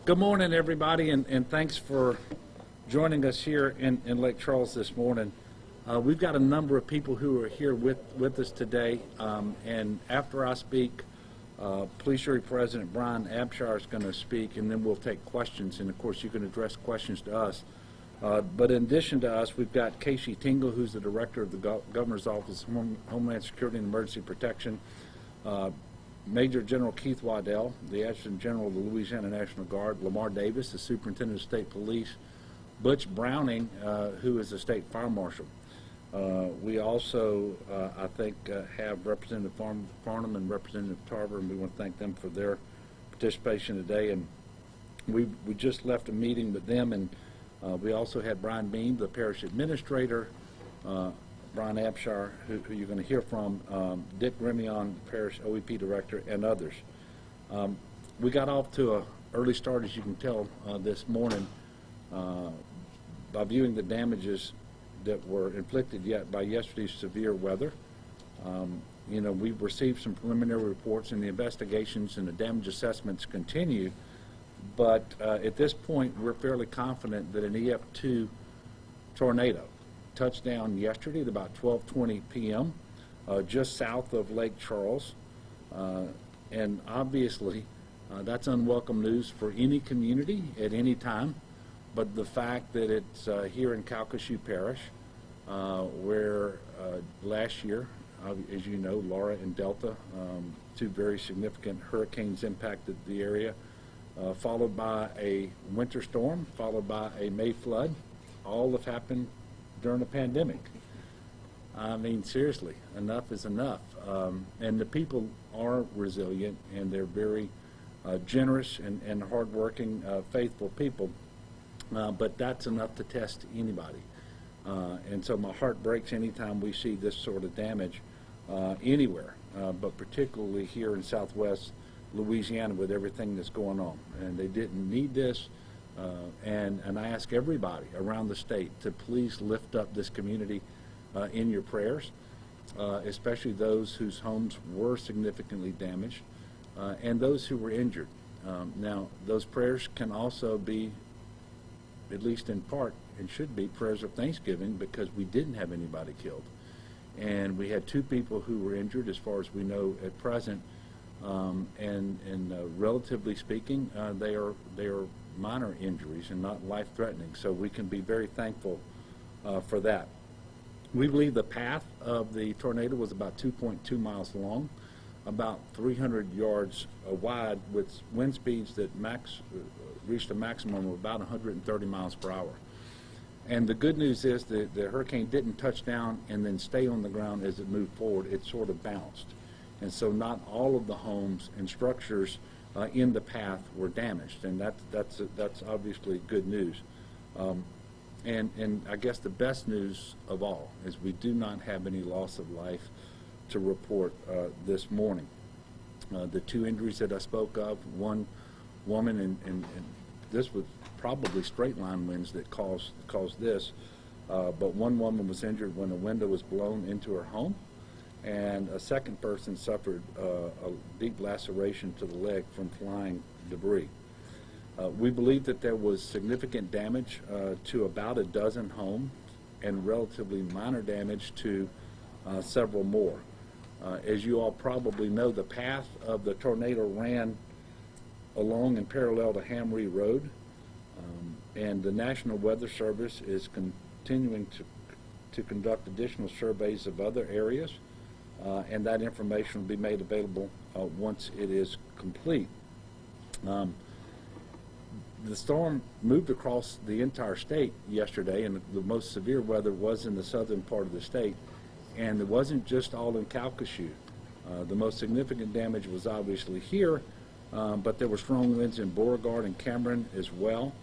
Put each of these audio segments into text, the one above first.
Good morning, everybody, and thanks for joining us here in Lake Charles this morning. We've got a number of people who are here with us today, and after I speak, Police Jury President Brian Abshire is going to speak, and then we'll take questions, and of course you can address questions to us. But in addition to us, we've got Casey Tingle, who's the Director of the Governor's Office of Homeland Security and Emergency Protection, Major General Keith Waddell, the Adjutant General of the Louisiana National Guard, Lamar Davis, the Superintendent of State Police, Butch Browning, who is the State Fire Marshal. We also, I think, have Representative Farnham and Representative Tarver, and we want to thank them for their participation today. And we just left a meeting with them, and we also had Brian Beam, the Parish Administrator, Brian Abshire, who you're going to hear from, Dick Grimion, Parish OEP Director, and others. We got off to an early start, as you can tell, this morning by viewing the damages that were inflicted by yesterday's severe weather. You know, we've received some preliminary reports, and the investigations and the damage assessments continue, but at this point we're fairly confident that an EF2 tornado touched down yesterday at about 12:20 p.m. Just south of Lake Charles, and obviously that's unwelcome news for any community at any time, but the fact that it's here in Calcasieu Parish, where last year, as you know, Laura and Delta, two very significant hurricanes impacted the area, followed by a winter storm, followed by a May flood. All have happened during a pandemic. I mean, seriously, enough is enough. And the people are resilient, and they're very generous and hardworking, faithful people. But that's enough to test anybody. And so my heart breaks anytime we see this sort of damage anywhere, but particularly here in southwest Louisiana with everything that's going on. And they didn't need this. And I ask everybody around the state to please lift up this community in your prayers, especially those whose homes were significantly damaged and those who were injured. Now, those prayers can also be, at least in part, and should be, prayers of thanksgiving, because we didn't have anybody killed. And we had two people who were injured, as far as we know at present, and relatively speaking, they are minor injuries and not life-threatening, so we can be very thankful for that. We believe the path of the tornado was about 2.2 miles long, about 300 yards wide, with wind speeds that reached a maximum of about 130 miles per hour. And the good news is that the hurricane didn't touch down and then stay on the ground as it moved forward. It sort of bounced. And so not all of the homes and structures in the path were damaged, and that's obviously good news. And I guess the best news of all is we do not have any loss of life to report this morning. The two injuries that I spoke of, one woman, and this was probably straight line winds that caused this, but one woman was injured when a window was blown into her home, and a second person suffered a deep laceration to the leg from flying debris. We believe that there was significant damage to about a dozen homes and relatively minor damage to several more. As you all probably know, the path of the tornado ran along and parallel to Hamree Road, and the National Weather Service is continuing to conduct additional surveys of other areas, and that information will be made available once it is complete. The storm moved across the entire state yesterday, and the most severe weather was in the southern part of the state, and it wasn't just all in Calcasieu. The most significant damage was obviously here, but there were strong winds in Beauregard and Cameron as well,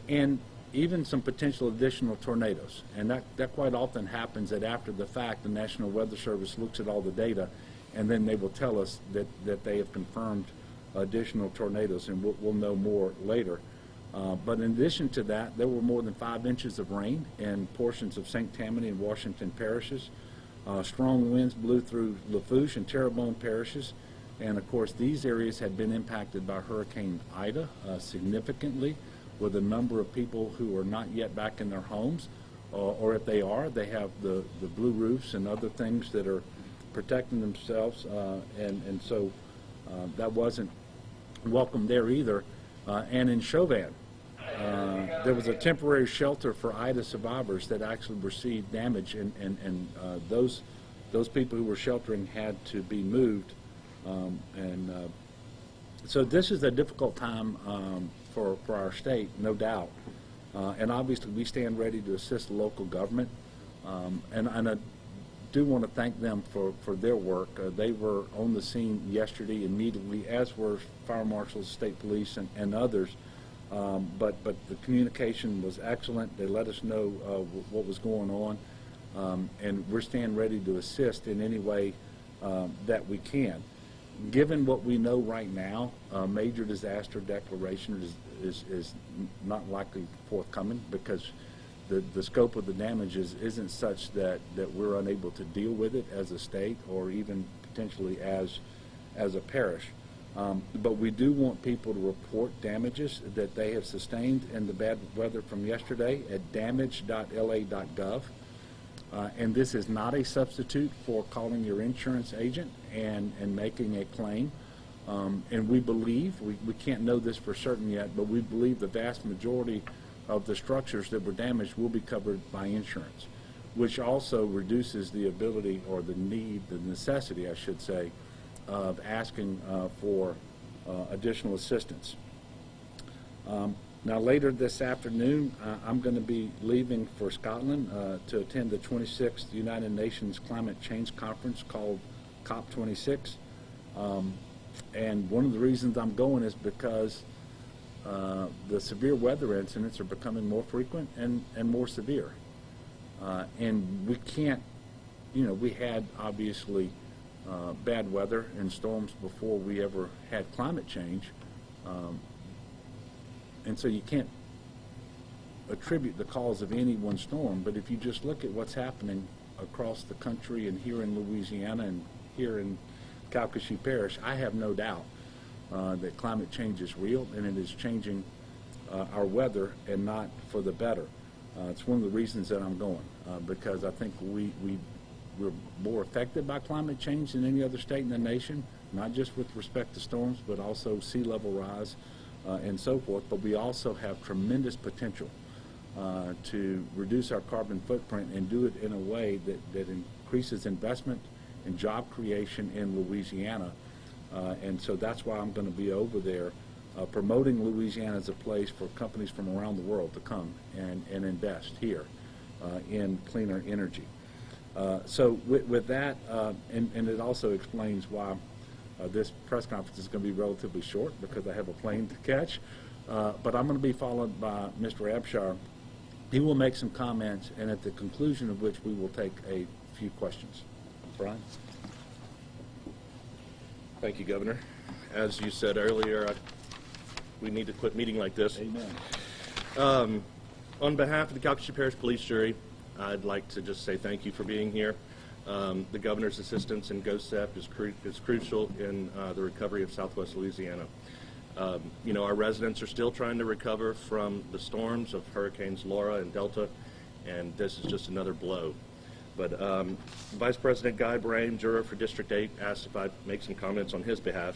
and even some potential additional tornadoes. And that quite often happens, that after the fact the National Weather Service looks at all the data, and then they will tell us that they have confirmed additional tornadoes, and we'll know more later. But in addition to that, there were more than 5 inches of rain in portions of St. Tammany and Washington parishes. Strong winds blew through Lafourche and Terrebonne parishes, And of course, these areas had been impacted by Hurricane Ida significantly, with a number of people who are not yet back in their homes, or if they are, they have the blue roofs and other things that are protecting themselves, and so that wasn't welcome there either. And in Chauvin, there was a temporary shelter for Ida survivors that actually received damage, and those people who were sheltering had to be moved. So this is a difficult time for our state, no doubt. And obviously we stand ready to assist the local government. And I do want to thank them for their work. They were on the scene yesterday immediately, as were fire marshals, state police, and others. But the communication was excellent. They let us know what was going on. And we're standing ready to assist in any way that we can. Given what we know right now, a major disaster declaration is not likely forthcoming, because the scope of the damages isn't such that we're unable to deal with it as a state, or even potentially as a parish. But we do want people to report damages that they have sustained in the bad weather from yesterday at damage.la.gov. And this is not a substitute for calling your insurance agent and making a claim. And we believe, we can't know this for certain yet, but we believe the vast majority of the structures that were damaged will be covered by insurance, which also reduces the ability, or the need, the necessity, I should say, of asking for additional assistance. Now later this afternoon, I'm going to be leaving for Scotland to attend the 26th United Nations Climate Change Conference called COP26. And one of the reasons I'm going is because the severe weather incidents are becoming more frequent and more severe. And we can't, we had obviously bad weather and storms before we ever had climate change. And so you can't attribute the cause of any one storm, but if you just look at what's happening across the country and here in Louisiana and here in Calcasieu Parish, I have no doubt that climate change is real, and it is changing our weather, and not for the better. It's one of the reasons that I'm going, because I think we're more affected by climate change than any other state in the nation, not just with respect to storms, but also sea level rise and so forth. But we also have tremendous potential to reduce our carbon footprint and do it in a way that increases investment and job creation in Louisiana. And so that's why I'm going to be over there promoting Louisiana as a place for companies from around the world to come and invest here in cleaner energy. So with that, and it also explains why this press conference is going to be relatively short, because I have a plane to catch. But I'm going to be followed by Mr. Abshire. He will make some comments, and at the conclusion of which we will take a few questions. Brian? Thank you, Governor. As you said earlier, we need to quit meeting like this. Amen. On behalf of the Calcasieu Parish Police Jury, I'd like to just say thank you for being here. The Governor's assistance in GOSEP is crucial in the recovery of Southwest Louisiana. Our residents are still trying to recover from the storms of Hurricanes Laura and Delta, and this is just another blow. But Vice President Guy Brame, juror for District 8, asked if I'd make some comments on his behalf.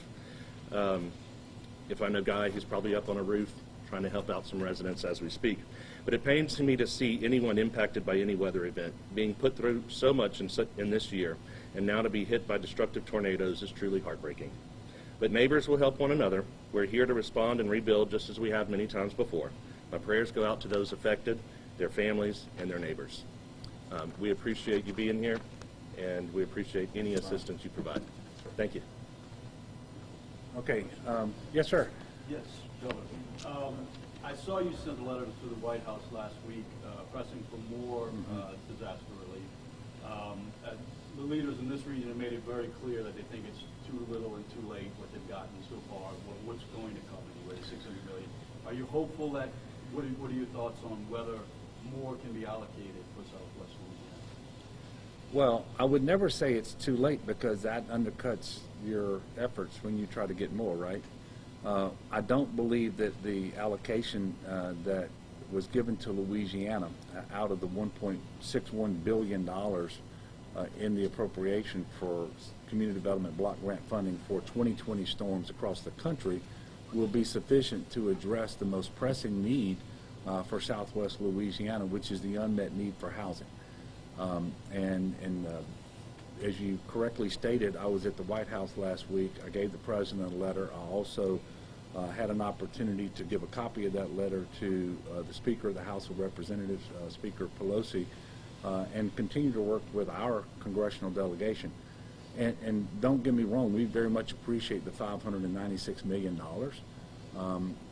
If I know Guy, he's probably up on a roof trying to help out some residents as we speak. But it pains me to see anyone impacted by any weather event being put through so much in this year, and now to be hit by destructive tornadoes is truly heartbreaking. But neighbors will help one another. We're here to respond and rebuild just as we have many times before. My prayers go out to those affected, their families, and their neighbors. We appreciate you being here, and we appreciate any assistance you provide. Thank you. Okay. Yes, sir. Yes, Governor. I saw you sent a letter to the White House last week pressing for more disaster relief. The leaders in this region have made it very clear that they think it's too little and too late what they've gotten so far, what's going to come anyway, $600 million. Are you hopeful that, what are your thoughts on whether more can be allocated for Southwest Well, I would never say it's too late because that undercuts your efforts when you try to get more, right? I don't believe that the allocation that was given to Louisiana out of the $1.61 billion in the appropriation for community development block grant funding for 2020 storms across the country will be sufficient to address the most pressing need for Southwest Louisiana, which is the unmet need for housing. As you correctly stated, I was at the White House last week. I gave the president a letter. I also had an opportunity to give a copy of that letter to the Speaker of the House of Representatives, Speaker Pelosi, and continue to work with our congressional delegation. And don't get me wrong, we very much appreciate the $596 million.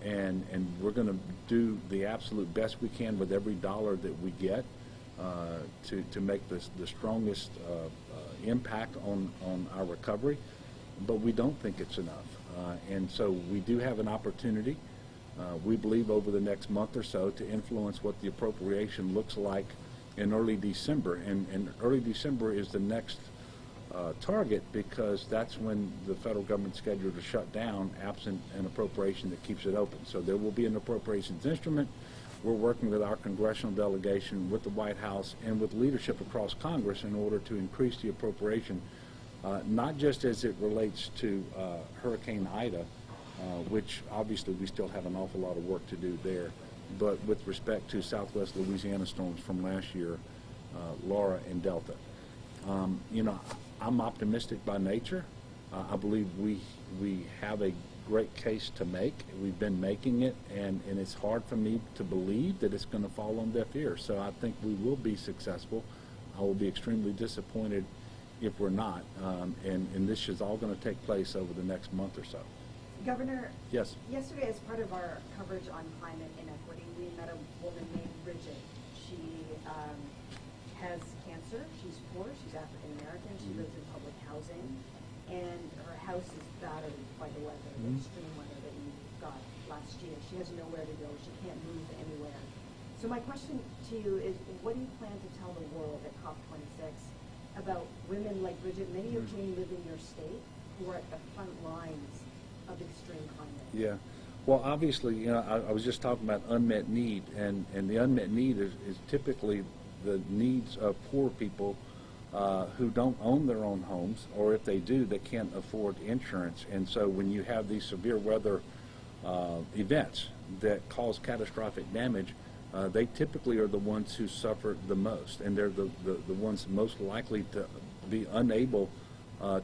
And we're going to do the absolute best we can with every dollar that we get to make this the strongest impact on our recovery, but we don't think it's enough. And so we do have an opportunity, we believe, over the next month or so to influence what the appropriation looks like in early December. And early December is the next target because that's when the federal government's scheduled to shut down absent an appropriation that keeps it open. So there will be an appropriations instrument. We're working with our congressional delegation, with the White House, and with leadership across Congress in order to increase the appropriation, not just as it relates to Hurricane Ida, which obviously we still have an awful lot of work to do there, but with respect to Southwest Louisiana storms from last year, Laura and Delta. You know, I'm optimistic by nature. I believe we have a great case to make. We've been making it, and it's hard for me to believe that it's going to fall on deaf ears. So I think we will be successful. I will be extremely disappointed if we're not, and this is all going to take place over the next month or so. Governor, yes. Yesterday, as part of our coverage on climate inequity, we met a woman named Bridgette. She has cancer. She's poor. She's African American. She lives in public housing, and her house is battered by the weather, the extreme weather that you got last year. She has nowhere to go. She can't move anywhere. So my question to you is, what do you plan to tell the world at COP26 about women like Bridgette, many of whom live in your state, who are at the front lines of extreme climate? Yeah. Well, obviously, you know, I was just talking about unmet need, and the unmet need is typically the needs of poor people who don't own their own homes, or if they do, they can't afford insurance. And so when you have these severe weather events that cause catastrophic damage, they typically are the ones who suffer the most, and they're the ones most likely to be unable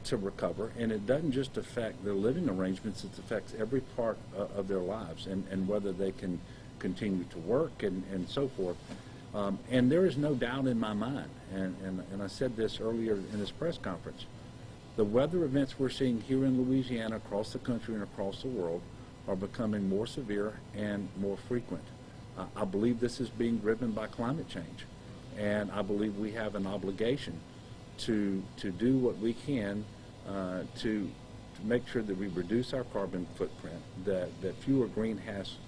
to recover. And it doesn't just affect their living arrangements, it affects every part of their lives, and whether they can continue to work and so forth. And there is no doubt in my mind, and I said this earlier in this press conference, the weather events we're seeing here in Louisiana, across the country and across the world, are becoming more severe and more frequent. I believe this is being driven by climate change, and I believe we have an obligation to do what we can to make sure that we reduce our carbon footprint, that fewer greenhouse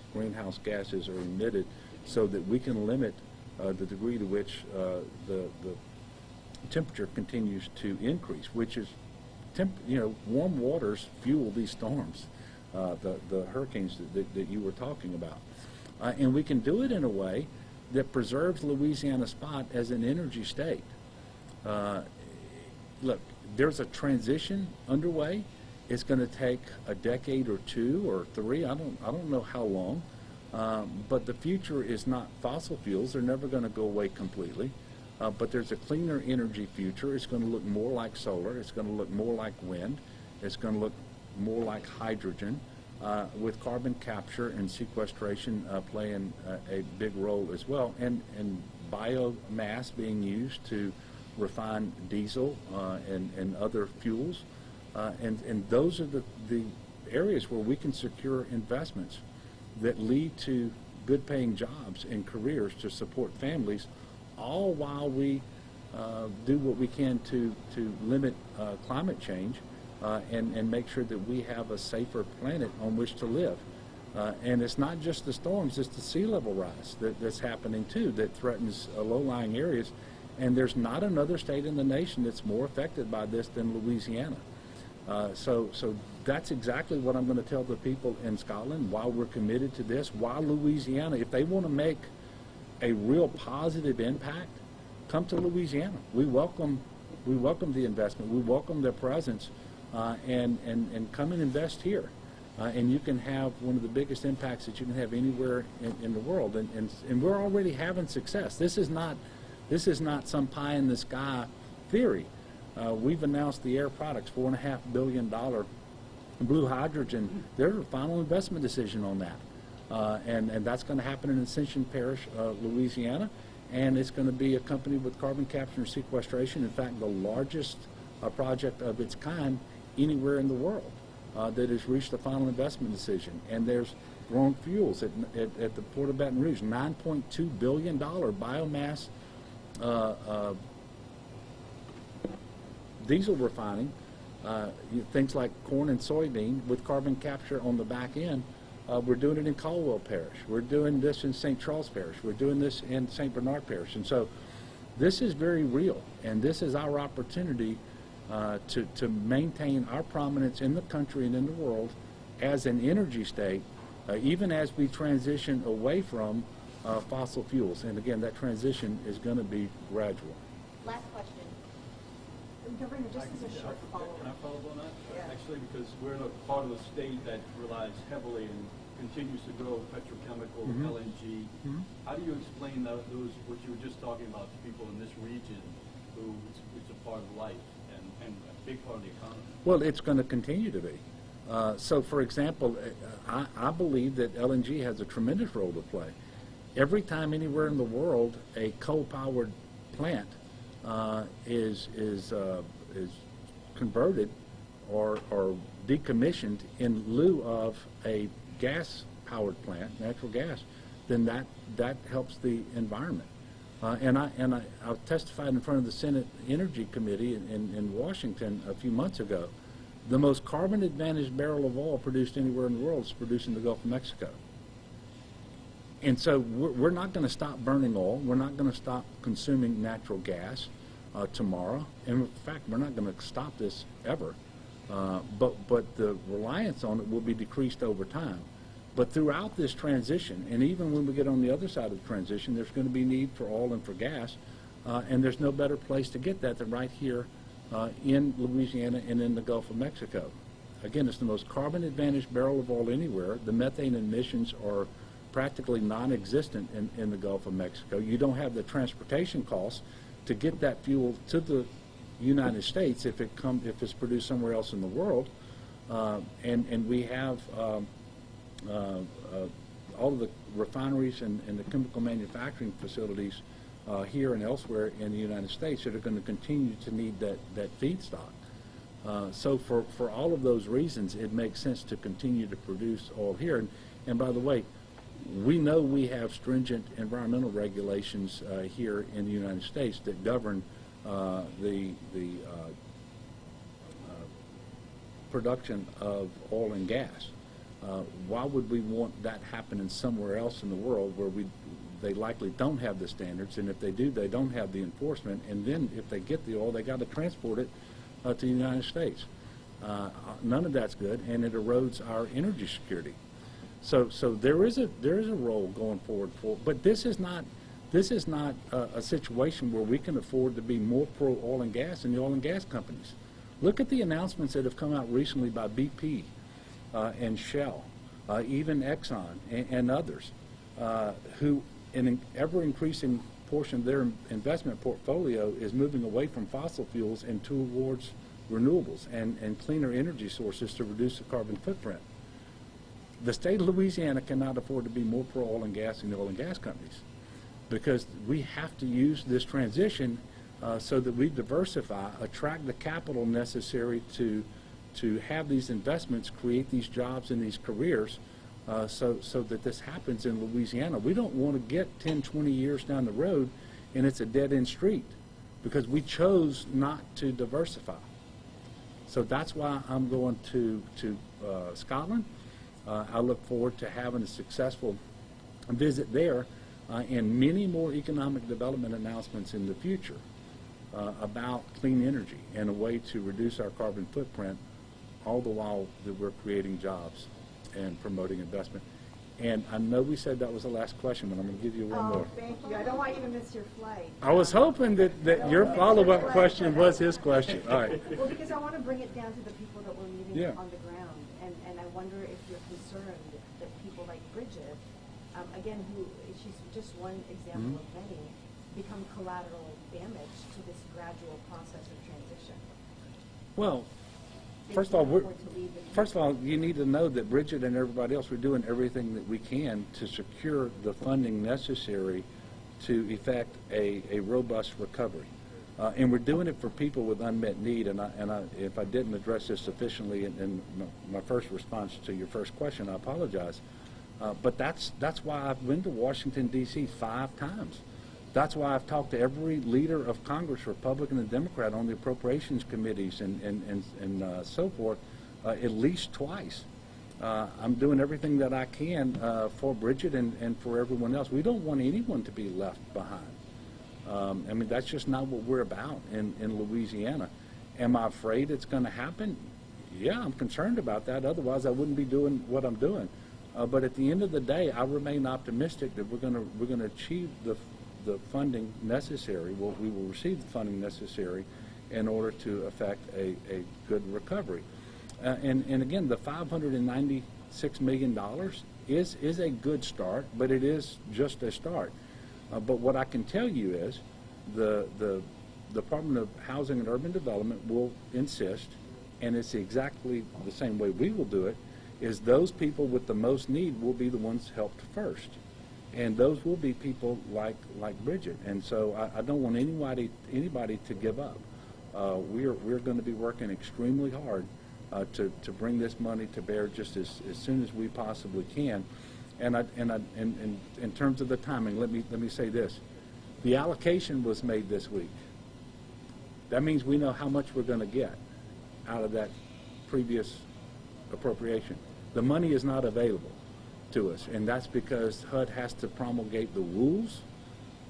gases are emitted, so that we can limit the degree to which the temperature continues to increase, which is, warm waters fuel these storms, the hurricanes that you were talking about. And we can do it in a way that preserves Louisiana's spot as an energy state. Look, there's a transition underway. It's going to take a decade or two or three. I don't know how long. But the future is not fossil fuels. They're never going to go away completely. But there's a cleaner energy future. It's going to look more like solar. It's going to look more like wind. It's going to look more like hydrogen, with carbon capture and sequestration playing a big role as well, and biomass being used to refine diesel and other fuels. And those are the areas where we can secure investments that lead to good-paying jobs and careers to support families, all while we do what we can to limit climate change and make sure that we have a safer planet on which to live. And it's not just the storms, it's the sea level rise that's happening too, that threatens low-lying areas. And there's not another state in the nation that's more affected by this than Louisiana. So that's exactly what I'm going to tell the people in Scotland, why we're committed to this, why Louisiana, if they want to make a real positive impact, come to Louisiana. We welcome the investment. We welcome their presence, and come and invest here. And you can have one of the biggest impacts that you can have anywhere in the world. And we're already having success. This is not some pie in the sky theory. We've announced the Air Products $4.5 billion blue hydrogen. There's a final investment decision on that, and that's going to happen in Ascension Parish, Louisiana, and it's going to be accompanied with carbon capture and sequestration. In fact, the largest project of its kind anywhere in the world that has reached a final investment decision. And there's growing fuels at the Port of Baton Rouge, $9.2 billion biomass diesel refining, things like corn and soybean with carbon capture on the back end. We're doing it in Caldwell Parish. We're doing this in St. Charles Parish. We're doing this in St. Bernard Parish. And so this is very real, and this is our opportunity to maintain our prominence in the country and in the world as an energy state, even as we transition away from fossil fuels. And again, that transition is going to be gradual. Last question. Governor, just as a short follow-up. Can I follow up on that? Yeah. Actually, because we're in a part of the state that relies heavily and continues to grow petrochemical, LNG. How do you explain those, what you were just talking about, to people in this region who it's a part of life and a big part of the economy? Well, it's going to continue to be. So, for example, I believe that LNG has a tremendous role to play. Every time anywhere in the world a coal-powered plant is converted or decommissioned in lieu of a gas-powered plant, natural gas, then that helps the environment. And I testified in front of the Senate Energy Committee in Washington a few months ago. The most carbon-advantaged barrel of oil produced anywhere in the world is produced in the Gulf of Mexico. And so we're not going to stop burning oil. We're not going to stop consuming natural gas tomorrow. And in fact, we're not going to stop this ever. But the reliance on it will be decreased over time. But throughout this transition, and even when we get on the other side of the transition, there's going to be need for oil and for gas. And there's no better place to get that than right here in Louisiana and in the Gulf of Mexico. Again, it's the most carbon-advantaged barrel of oil anywhere. The methane emissions are practically non-existent in the Gulf of Mexico. You don't have the transportation costs to get that fuel to the United States if it's produced somewhere else in the world. And we have all of the refineries and the chemical manufacturing facilities here and elsewhere in the United States that are going to continue to need that feedstock. So for all of those reasons, it makes sense to continue to produce oil here. And by the way, we know we have stringent environmental regulations here in the United States that govern the production of oil and gas. Why would we want that happening somewhere else in the world where they likely don't have the standards, and if they do, they don't have the enforcement, and then if they get the oil, they got to transport it to the United States. None of that's good, and it erodes our energy security. So there is a role going forward but this is not a situation where we can afford to be more pro oil and gas than the oil and gas companies. Look at the announcements that have come out recently by BP and Shell, even Exxon and others, who in an ever-increasing portion of their investment portfolio is moving away from fossil fuels and towards renewables and cleaner energy sources to reduce the carbon footprint. The state of Louisiana cannot afford to be more pro oil and gas than the oil and gas companies, because we have to use this transition so that we diversify, attract the capital necessary to have these investments, create these jobs and these careers, so that this happens in Louisiana. We don't want to get 10, 20 years down the road and it's a dead-end street because we chose not to diversify. So that's why I'm going to Scotland. I look forward to having a successful visit there and many more economic development announcements in the future about clean energy and a way to reduce our carbon footprint, all the while that we're creating jobs and promoting investment. And I know we said that was the last question, but I'm going to give you one more. Thank you. I don't want you to miss your flight. I was hoping that your follow-up question was his question. All right. Well, because I want to bring it down to the people that we're meeting Yeah. on the ground, and I wonder if you're concerned that people like Bridget, again, who she's just one example of many, become collateral damage to this gradual process of transition. Well, They first of all, can't afford to leave the first of all, you need to know that Bridget and everybody else, we're doing everything that we can to secure the funding necessary to effect a robust recovery. And we're doing it for people with unmet need. And if I didn't address this sufficiently in my first response to your first question, I apologize. But that's why I've been to Washington, D.C. 5 times. That's why I've talked to every leader of Congress, Republican and Democrat, on the appropriations committees and so forth, at least twice. I'm doing everything that I can for Bridget and for everyone else. We don't want anyone to be left behind. I mean, that's just not what we're about in Louisiana. Am I afraid it's going to happen? Yeah, I'm concerned about that. Otherwise, I wouldn't be doing what I'm doing. But at the end of the day, I remain optimistic that we're going to achieve the funding necessary. We will receive the funding necessary in order to effect a good recovery. And again, the $596 million is a good start, but it is just a start. But what I can tell you is the Department of Housing and Urban Development will insist, and it's exactly the same way we will do it, is those people with the most need will be the ones helped first. And those will be people like Bridget. And so I don't want anybody to give up. We're going to be working extremely hard to bring this money to bear just as soon as we possibly can. And in terms of the timing, let me say this: the allocation was made this week. That means we know how much we're going to get out of that previous appropriation. The money is not available to us, and that's because HUD has to promulgate the rules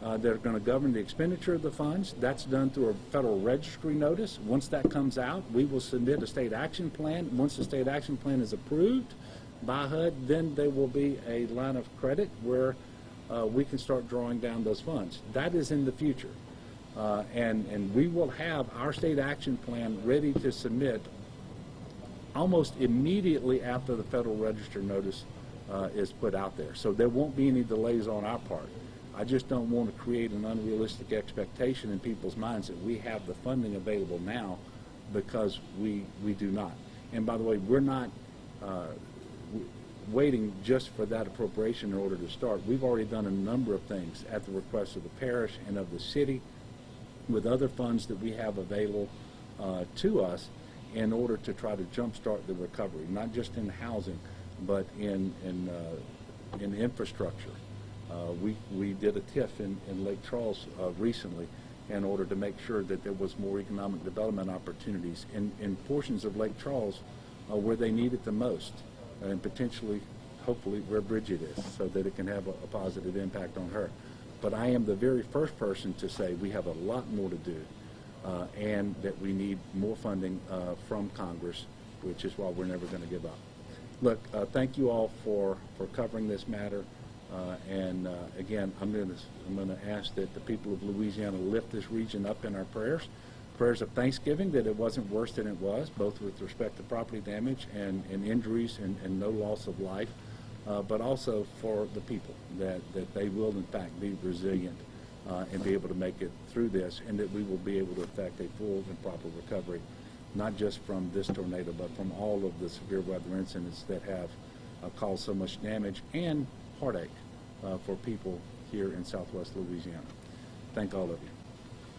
that are going to govern the expenditure of the funds. That's done through a federal registry notice. Once that comes out, we will submit a state action plan. Once the state action plan is approved by HUD, then there will be a line of credit where we can start drawing down those funds. That is in the future. And we will have our state action plan ready to submit almost immediately after the Federal Register notice is put out there. So there won't be any delays on our part. I just don't want to create an unrealistic expectation in people's minds that we have the funding available now, because we do not. And by the way, we're not waiting just for that appropriation in order to start. We've already done a number of things at the request of the parish and of the city with other funds that we have available to us in order to try to jumpstart the recovery, not just in housing, but in infrastructure. We did a TIF in Lake Charles recently in order to make sure that there was more economic development opportunities in portions of Lake Charles where they need it the most, and potentially, hopefully, where Bridget is, so that it can have a positive impact on her. But I am the very first person to say we have a lot more to do, and that we need more funding from Congress, which is why we're never going to give up. Look, thank you all for covering this matter. Again, I'm going to ask that the people of Louisiana lift this region up in our prayers of thanksgiving, that it wasn't worse than it was, both with respect to property damage and injuries and no loss of life, but also for the people, that they will in fact be resilient and be able to make it through this, and that we will be able to effect a full and proper recovery, not just from this tornado, but from all of the severe weather incidents that have caused so much damage and heartache for people here in Southwest Louisiana. Thank all of you.